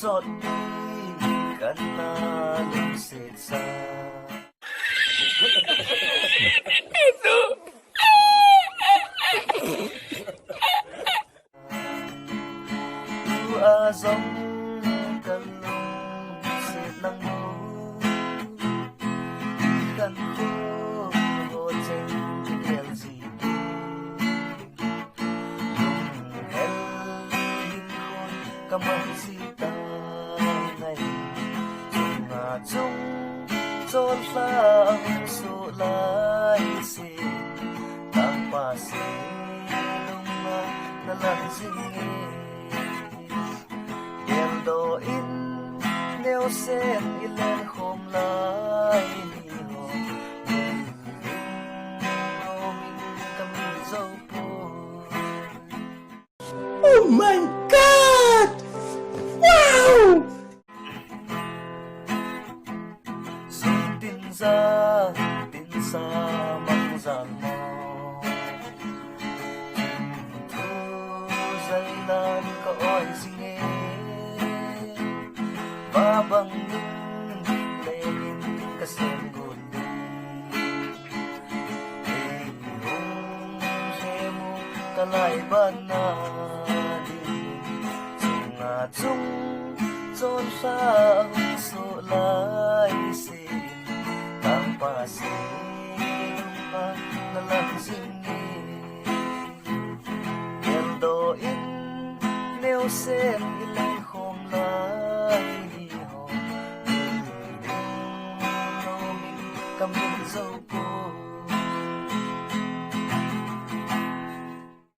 sot ni kanalong sitsa. Azong kalong sit ng mo ikan ko hotel LCD yung helihon kamansita ngayon sungatong solfang sulay sin tapasilong na nalansingin doin neo sen ilen hom lai ni ho kami zo po. Oh my God! Wow! Sundin sa mangzan mo tu zailan ka oy singin babang lenin kasenggod semu kalaiban na din sungatsong son sa sulay sin tampasin pa nalangsingin yeldoin neosen ilan